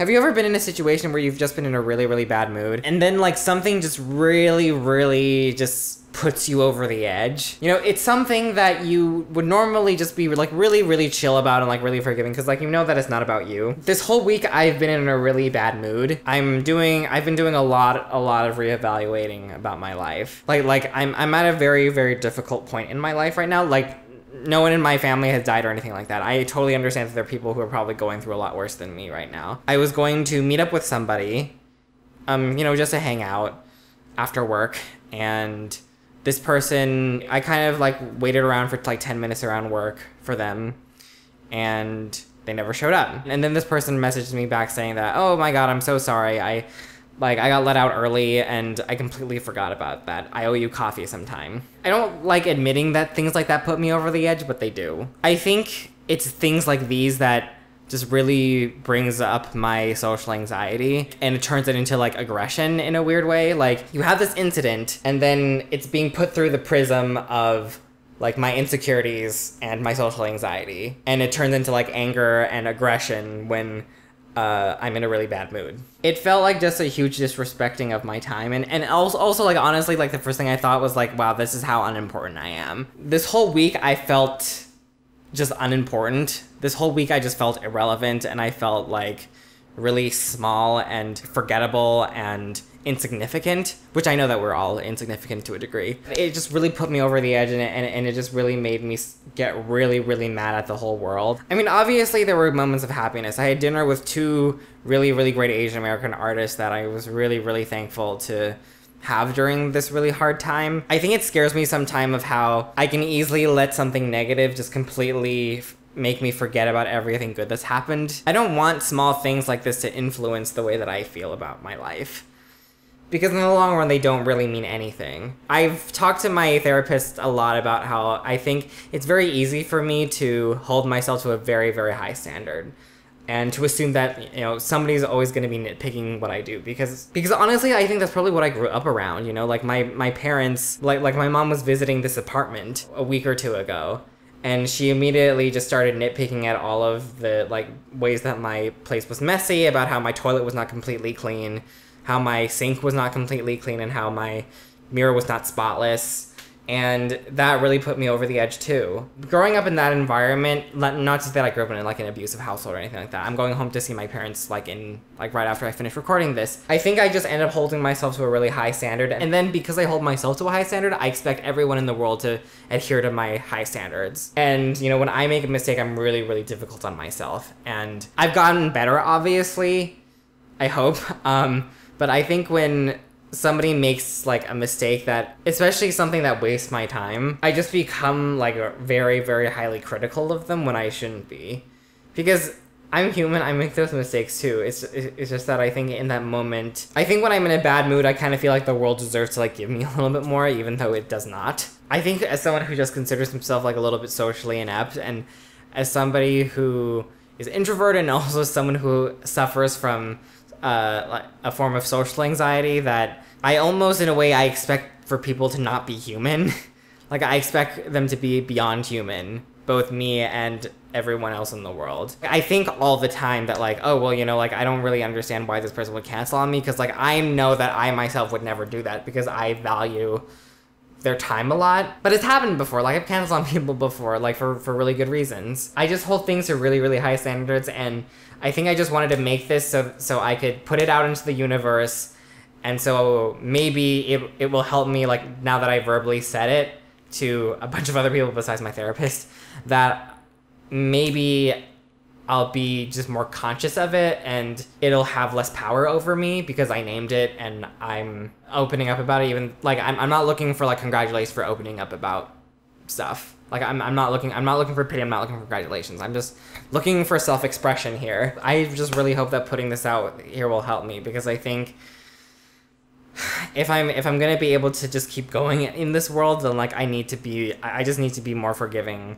Have you ever been in a situation where you've just been in a really, really bad mood and then like something just really, really just puts you over the edge? You know, it's something that you would normally just be like really, really chill about and like really forgiving because like you know that it's not about you. This whole week I've been in a really bad mood. I've been doing a lot of reevaluating about my life. Like I'm at a very, very difficult point in my life right now. Like no one in my family has died or anything like that. I totally understand that there are people who are probably going through a lot worse than me right now. I was going to meet up with somebody, you know, just to hang out after work, and this person, I kind of like waited around for like 10 minutes around work for them, and they never showed up. And then this person messaged me back saying that, oh my God, I'm so sorry. I got let out early and I completely forgot about that. I owe you coffee sometime. I don't like admitting that things like that put me over the edge, but they do. I think it's things like these that just really brings up my social anxiety, and it turns it into like aggression in a weird way. Like you have this incident and then it's being put through the prism of like my insecurities and my social anxiety, and it turns into like anger and aggression when I'm in a really bad mood. It felt like just a huge disrespecting of my time, and also like honestly like the first thing I thought was like, wow, this is how unimportant I am. This whole week I felt just unimportant. This whole week I just felt irrelevant, and I felt like really small and forgettable and insignificant, which I know that we're all insignificant to a degree. It just really put me over the edge, and it just really made me get really, really mad at the whole world. I mean, obviously there were moments of happiness. I had dinner with two really, really great Asian American artists that I was really, really thankful to have during this really hard time. I think it scares me sometimes of how I can easily let something negative just completely make me forget about everything good that's happened. I don't want small things like this to influence the way that I feel about my life, because in the long run, they don't really mean anything. I've talked to my therapist a lot about how I think it's very easy for me to hold myself to a very, very high standard, and to assume that, you know, somebody's always going to be nitpicking what I do, because honestly, I think that's probably what I grew up around, you know, like my parents, like my mom was visiting this apartment a week or two ago, and she immediately just started nitpicking at all of the like ways that my place was messy, about how my toilet was not completely clean, how my sink was not completely clean, and how my mirror was not spotless. And that really put me over the edge too. Growing up in that environment, not just that I grew up in like an abusive household or anything like that. I'm going home to see my parents like right after I finish recording this. I think I just end up holding myself to a really high standard. And then because I hold myself to a high standard, I expect everyone in the world to adhere to my high standards. And, you know, when I make a mistake, I'm really, really difficult on myself. And I've gotten better, obviously, I hope. But I think when somebody makes like a mistake, that, especially something that wastes my time, I just become like very, very highly critical of them when I shouldn't be. Because I'm human, I make those mistakes too. It's just that I think in that moment, I think when I'm in a bad mood, I kind of feel like the world deserves to like give me a little bit more, even though it does not. I think as someone who just considers himself like a little bit socially inept, and as somebody who is introverted, and also someone who suffers from like a form of social anxiety, that I almost, in a way, I expect for people to not be human. Like, I expect them to be beyond human, both me and everyone else in the world. I think all the time that like, oh, well, you know, like I don't really understand why this person would cancel on me, because like I know that I myself would never do that, because I value their time a lot. But it's happened before. Like, I've canceled on people before, like for really good reasons. I just hold things to really, really high standards, and I think I just wanted to make this so I could put it out into the universe, and so maybe it will help me, like, now that I verbally said it to a bunch of other people besides my therapist, that maybe I'll be just more conscious of it, and it'll have less power over me because I named it and I'm opening up about it. Even like I'm not looking for like congratulations for opening up about stuff. Like I'm not looking for pity, I'm not looking for congratulations. I'm just looking for self-expression here. I just really hope that putting this out here will help me, because I think if I'm gonna be able to just keep going in this world, then like I just need to be more forgiving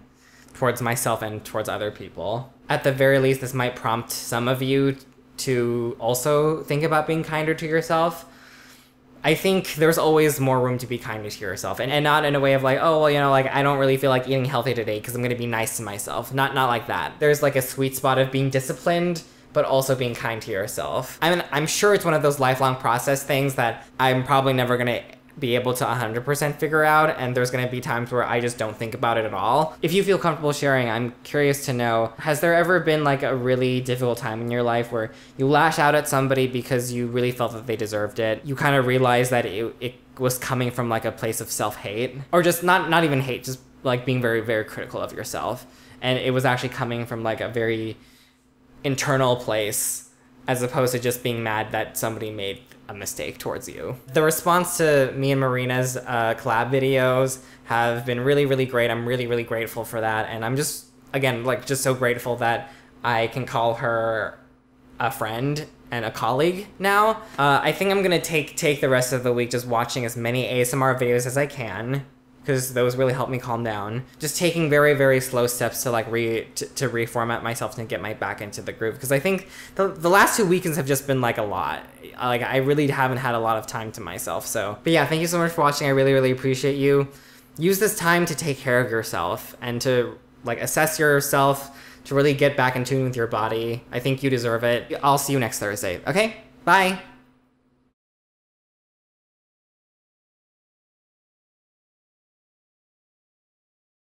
towards myself and towards other people. At the very least, this might prompt some of you to also think about being kinder to yourself. I think there's always more room to be kinder to yourself, and not in a way of like, oh, well, you know, like I don't really feel like eating healthy today because I'm gonna be nice to myself. Not like that. There's like a sweet spot of being disciplined, but also being kind to yourself. I mean, I'm sure it's one of those lifelong process things that I'm probably never gonna be able to 100% figure out, and there's gonna be times where I just don't think about it at all. If you feel comfortable sharing, I'm curious to know, has there ever been like a really difficult time in your life where you lash out at somebody because you really felt that they deserved it? You kind of realized that it was coming from like a place of self-hate, or just not even hate, just like being very, very critical of yourself. And it was actually coming from like a very internal place, as opposed to just being mad that somebody made a mistake towards you. The response to me and Marina's collab videos have been really, really great. I'm really, really grateful for that. And I'm just, again, like just so grateful that I can call her a friend and a colleague now. I think I'm gonna take the rest of the week just watching as many ASMR videos as I can, because those really help me calm down. Just taking very, very slow steps to like to reformat myself and get my back into the groove. Because I think the last 2 weekends have just been like a lot. Like I really haven't had a lot of time to myself. So, but yeah, thank you so much for watching. I really, really appreciate you. Use this time to take care of yourself and to like assess yourself, to really get back in tune with your body. I think you deserve it. I'll see you next Thursday. Okay, bye.